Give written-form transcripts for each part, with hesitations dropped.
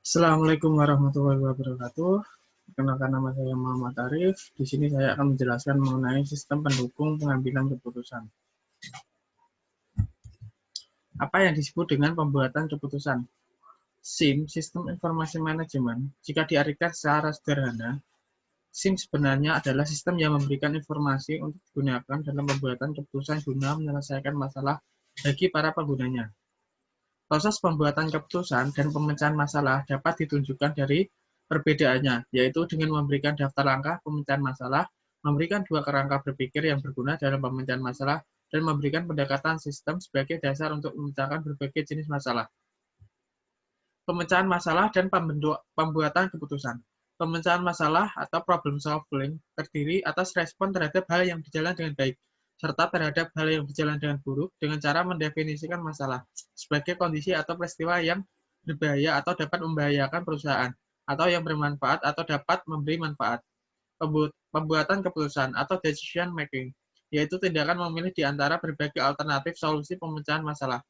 Assalamualaikum warahmatullahi wabarakatuh. Perkenalkan, nama saya Muhammad Arif. Di sini saya akan menjelaskan mengenai sistem pendukung pengambilan keputusan. Apa yang disebut dengan pembuatan keputusan? SIM, Sistem Informasi Manajemen, jika diartikan secara sederhana, SIM sebenarnya adalah sistem yang memberikan informasi untuk digunakan dalam pembuatan keputusan guna menyelesaikan masalah bagi para penggunanya. Proses pembuatan keputusan dan pemecahan masalah dapat ditunjukkan dari perbedaannya, yaitu dengan memberikan daftar langkah pemecahan masalah, memberikan dua kerangka berpikir yang berguna dalam pemecahan masalah, dan memberikan pendekatan sistem sebagai dasar untuk memecahkan berbagai jenis masalah. Pemecahan masalah dan pembuatan keputusan. Pemecahan masalah atau problem solving terdiri atas respon terhadap hal yang berjalan dengan baik, serta terhadap hal yang berjalan dengan buruk dengan cara mendefinisikan masalah sebagai kondisi atau peristiwa yang berbahaya atau dapat membahayakan perusahaan, atau yang bermanfaat atau dapat memberi manfaat. Pembuatan keputusan atau decision making, yaitu tindakan memilih di antara berbagai alternatif solusi pemecahan masalah.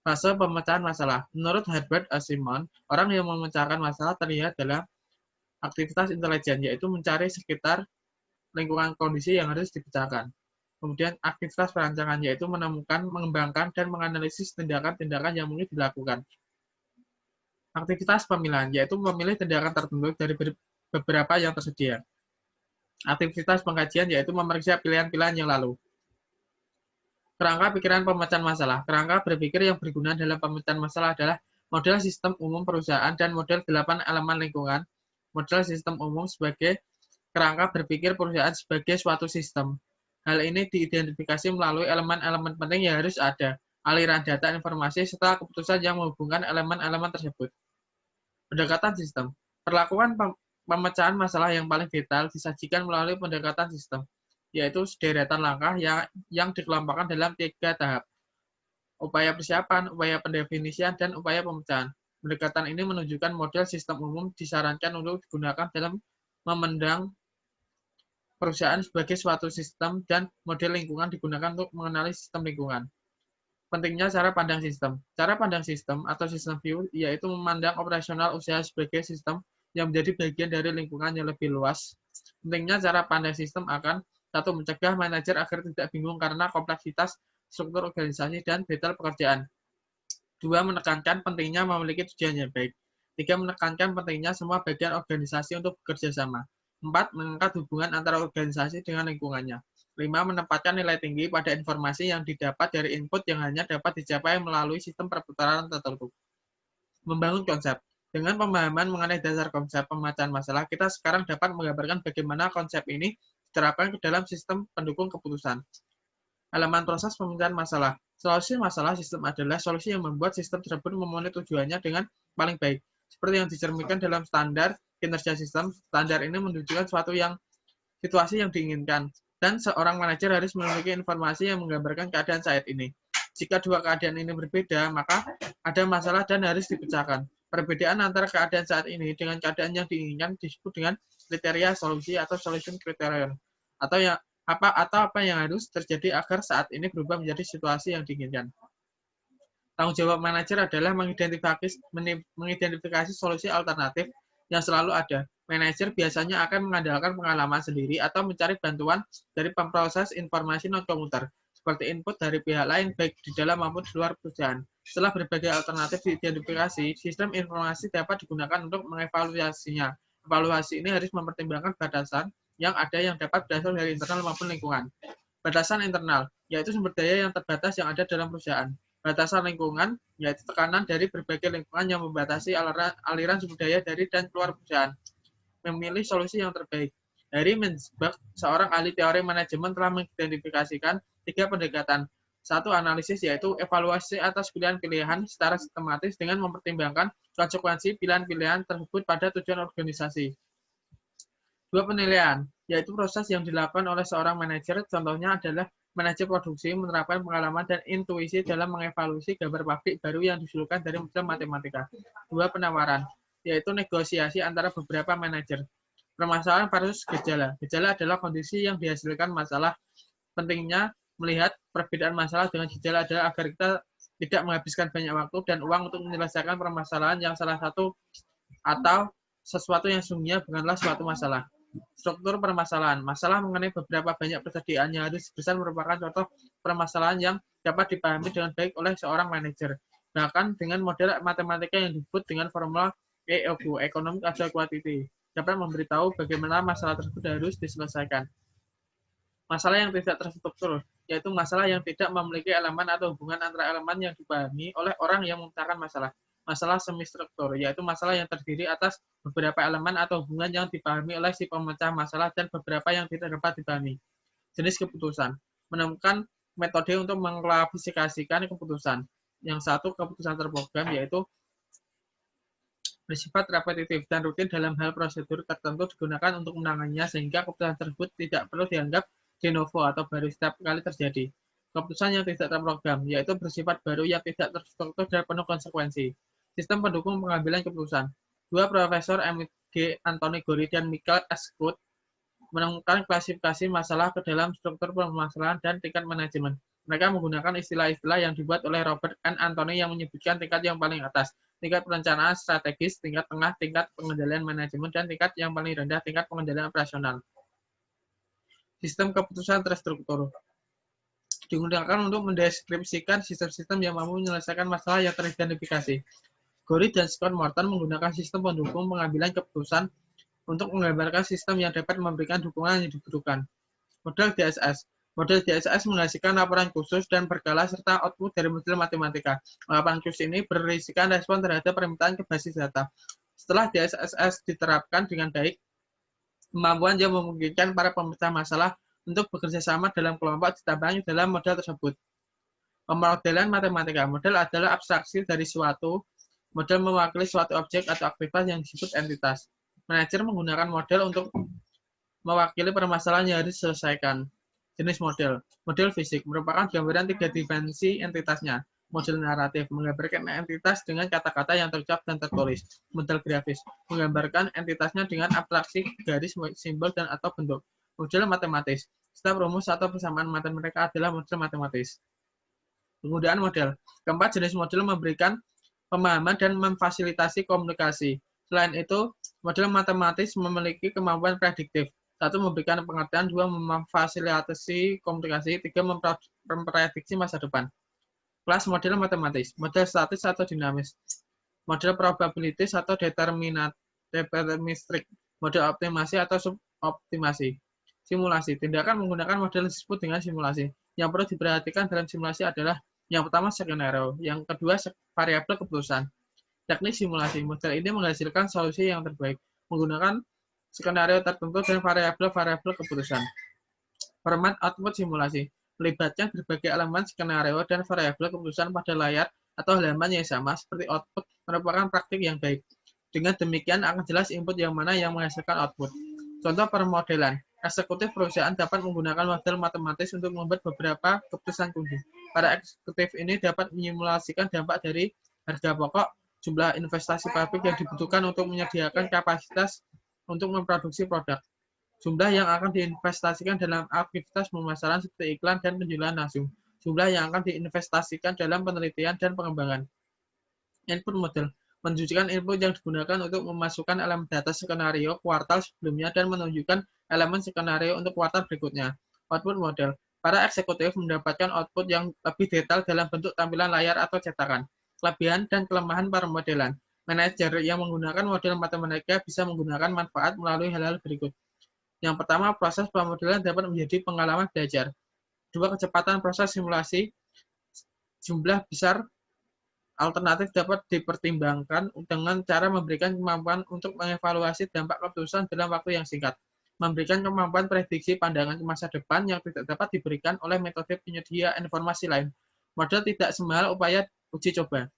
Fase pemecahan masalah. Menurut Herbert Asimov, orang yang memecahkan masalah terlihat dalam aktivitas intelijen, yaitu mencari sekitar lingkungan kondisi yang harus dipecahkan. Kemudian aktivitas perancangan, yaitu menemukan, mengembangkan, dan menganalisis tindakan-tindakan yang mungkin dilakukan. Aktivitas pemilihan, yaitu memilih tindakan tertentu dari beberapa yang tersedia. Aktivitas pengkajian, yaitu memeriksa pilihan-pilihan yang lalu. Kerangka pikiran pemecahan masalah. Kerangka berpikir yang berguna dalam pemecahan masalah adalah model sistem umum perusahaan dan model 8 elemen lingkungan. Model sistem umum sebagai kerangka berpikir perusahaan sebagai suatu sistem. Hal ini diidentifikasi melalui elemen-elemen penting yang harus ada, aliran data informasi, serta keputusan yang menghubungkan elemen-elemen tersebut. Pendekatan sistem. Perlakuan pemecahan masalah yang paling detail disajikan melalui pendekatan sistem, yaitu sederetan langkah yang dikelompokkan dalam 3 tahap. Upaya persiapan, upaya pendefinisian, dan upaya pemecahan. Pendekatan ini menunjukkan model sistem umum disarankan untuk digunakan dalam memandang perusahaan sebagai suatu sistem, dan model lingkungan digunakan untuk mengenali sistem lingkungan. Pentingnya cara pandang sistem. Cara pandang sistem atau sistem view yaitu memandang operasional usaha sebagai sistem yang menjadi bagian dari lingkungan yang lebih luas. Pentingnya cara pandang sistem akan satu, mencegah manajer agar tidak bingung karena kompleksitas struktur organisasi dan detail pekerjaan. Dua, menekankan pentingnya memiliki tujuan yang baik. Tiga, menekankan pentingnya semua bagian organisasi untuk bekerja sama. Empat, mengangkat hubungan antara organisasi dengan lingkungannya. 5. Menempatkan nilai tinggi pada informasi yang didapat dari input yang hanya dapat dicapai melalui sistem perputaran tertentu. Membangun konsep. Dengan pemahaman mengenai dasar konsep pemecahan masalah, kita sekarang dapat menggambarkan bagaimana konsep ini diterapkan ke dalam sistem pendukung keputusan. Elemen proses pemecahan masalah. Solusi masalah sistem adalah solusi yang membuat sistem tersebut memenuhi tujuannya dengan paling baik. Seperti yang dicerminkan dalam standar kinerja sistem, standar ini menunjukkan situasi yang diinginkan, dan seorang manajer harus memiliki informasi yang menggambarkan keadaan saat ini. Jika dua keadaan ini berbeda, maka ada masalah dan harus dipecahkan. Perbedaan antara keadaan saat ini dengan keadaan yang diinginkan disebut dengan kriteria solusi atau solution criterion, atau apa yang harus terjadi agar saat ini berubah menjadi situasi yang diinginkan. Tanggung jawab manajer adalah mengidentifikasi solusi alternatif yang selalu ada. Manajer biasanya akan mengandalkan pengalaman sendiri atau mencari bantuan dari pemproses informasi non-komuter, seperti input dari pihak lain baik di dalam maupun di luar perusahaan. Setelah berbagai alternatif diidentifikasi, sistem informasi dapat digunakan untuk mengevaluasinya. Evaluasi ini harus mempertimbangkan batasan yang ada yang dapat berasal dari internal maupun lingkungan. Batasan internal, yaitu sumber daya yang terbatas yang ada dalam perusahaan. Batasan lingkungan, yaitu tekanan dari berbagai lingkungan yang membatasi aliran sumber daya dari dan keluar perusahaan. Memilih solusi yang terbaik. Harry Mintzberg, seorang ahli teori manajemen, telah mengidentifikasikan 3 pendekatan. 1. Analisis, yaitu evaluasi atas pilihan-pilihan secara sistematis dengan mempertimbangkan konsekuensi pilihan-pilihan tersebut pada tujuan organisasi. 2. Penilaian, yaitu proses yang dilakukan oleh seorang manajer, contohnya adalah manajer produksi menerapkan pengalaman dan intuisi dalam mengevaluasi gambar pabrik baru yang disusulkan dari model matematika. 2. Penawaran, yaitu negosiasi antara beberapa manajer. Permasalahan versus gejala. Gejala adalah kondisi yang dihasilkan masalah. Pentingnya melihat perbedaan masalah dengan gejala adalah agar kita tidak menghabiskan banyak waktu dan uang untuk menyelesaikan permasalahan yang salah satu atau sesuatu yang sesungguhnya bukanlah suatu masalah. Struktur permasalahan. Masalah mengenai beberapa banyak persediaan yang harus besar merupakan contoh permasalahan yang dapat dipahami dengan baik oleh seorang manajer. Bahkan dengan model matematika yang disebut dengan formula EOQ, Economic Object Quantity, dapat memberitahu bagaimana masalah tersebut harus diselesaikan. Masalah yang tidak terstruktur, yaitu masalah yang tidak memiliki elemen atau hubungan antara elemen yang dipahami oleh orang yang memecahkan masalah. Masalah semi-struktur, yaitu masalah yang terdiri atas beberapa elemen atau hubungan yang dipahami oleh si pemecah masalah dan beberapa yang tidak dapat dipahami. Jenis keputusan. Menemukan metode untuk mengklasifikasikan keputusan. Yang satu, keputusan terprogram, yaitu bersifat repetitif dan rutin dalam hal prosedur tertentu digunakan untuk menanganinya sehingga keputusan tersebut tidak perlu dianggap de novo atau baru setiap kali terjadi. Keputusan yang tidak terprogram, yaitu bersifat baru yang tidak terstruktur dan penuh konsekuensi. Sistem pendukung pengambilan keputusan. Dua Profesor M.G. Anthony Gori dan Michael S. Scott menemukan klasifikasi masalah ke dalam struktur permasalahan dan tingkat manajemen. Mereka menggunakan istilah-istilah yang dibuat oleh Robert N. Anthony yang menyebutkan tingkat yang paling atas, tingkat perencanaan strategis, tingkat tengah, tingkat pengendalian manajemen, dan tingkat yang paling rendah, tingkat pengendalian operasional. Sistem keputusan terstruktur digunakan untuk mendeskripsikan sistem-sistem yang mampu menyelesaikan masalah yang teridentifikasi. Gori dan Scott Morton menggunakan sistem pendukung pengambilan keputusan untuk menggambarkan sistem yang dapat memberikan dukungan yang dibutuhkan. Model DSS. Model DSS menghasilkan laporan khusus dan berkala serta output dari model matematika. Laporan khusus ini berisikan respon terhadap permintaan ke basis data. Setelah DSS diterapkan dengan baik, kemampuan yang memungkinkan para pemecah masalah untuk bekerja sama dalam kelompok ditambahkan dalam model tersebut. Pemodelan matematika. Model adalah abstraksi dari suatu model mewakili suatu objek atau aktivitas yang disebut entitas. Manajer menggunakan model untuk mewakili permasalahan yang harus diselesaikan. Jenis model. Model fisik merupakan gambaran tiga dimensi entitasnya. Model naratif menggambarkan entitas dengan kata-kata yang terucap dan tertulis. Model grafis menggambarkan entitasnya dengan abstraksi garis, simbol, dan atau bentuk. Model matematis. Setiap rumus atau persamaan matematika adalah model matematis. Penggunaan model. Keempat jenis model memberikan pemahaman dan memfasilitasi komunikasi. Selain itu, model matematis memiliki kemampuan prediktif. Satu, memberikan pengertian. Dua, memfasilitasi komunikasi. Tiga, memprediksi masa depan. Kelas model matematis. Model statis atau dinamis. Model probabilitis atau deterministrik. Model optimasi atau suboptimasi. Simulasi. Tindakan menggunakan model disebut dengan simulasi. Yang perlu diperhatikan dalam simulasi adalah yang pertama skenario, yang kedua variabel keputusan. Teknik simulasi. Model ini menghasilkan solusi yang terbaik menggunakan skenario tertentu dan variabel-variabel keputusan. Format output simulasi. Melibatkan berbagai elemen skenario dan variabel keputusan pada layar atau halaman yang sama seperti output merupakan praktik yang baik. Dengan demikian akan jelas input yang mana yang menghasilkan output. Contoh permodelan. Eksekutif perusahaan dapat menggunakan model matematis untuk membuat beberapa keputusan kunci. Para eksekutif ini dapat menyimulasikan dampak dari harga pokok, jumlah investasi pabrik yang dibutuhkan untuk menyediakan kapasitas untuk memproduksi produk, jumlah yang akan diinvestasikan dalam aktivitas pemasaran seperti iklan dan penjualan langsung, jumlah yang akan diinvestasikan dalam penelitian dan pengembangan. Input model menunjukkan input yang digunakan untuk memasukkan elemen data skenario kuartal sebelumnya dan menunjukkan elemen skenario untuk kuartal berikutnya. Output model. Para eksekutif mendapatkan output yang lebih detail dalam bentuk tampilan layar atau cetakan. Kelebihan dan kelemahan permodelan. Manajer yang menggunakan model matematika bisa menggunakan manfaat melalui hal-hal berikut. Yang pertama, proses pemodelan dapat menjadi pengalaman belajar. Dua, kecepatan proses simulasi. Jumlah besar alternatif dapat dipertimbangkan dengan cara memberikan kemampuan untuk mengevaluasi dampak keputusan dalam waktu yang singkat. Memberikan kemampuan prediksi pandangan ke masa depan yang tidak dapat diberikan oleh metode penyedia informasi lain. Model tidak semahal upaya uji coba.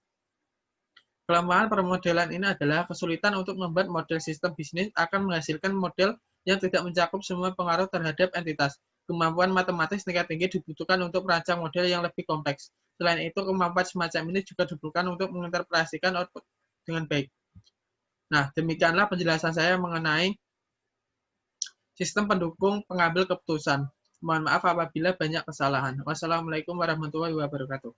Kelemahan permodelan ini adalah kesulitan untuk membuat model sistem bisnis akan menghasilkan model yang tidak mencakup semua pengaruh terhadap entitas. Kemampuan matematis tingkat tinggi dibutuhkan untuk merancang model yang lebih kompleks. Selain itu, kemampuan semacam ini juga dibutuhkan untuk menginterpretasikan output dengan baik. Nah, demikianlah penjelasan saya mengenai sistem pendukung pengambil keputusan. Mohon maaf apabila banyak kesalahan. Wassalamualaikum warahmatullahi wabarakatuh.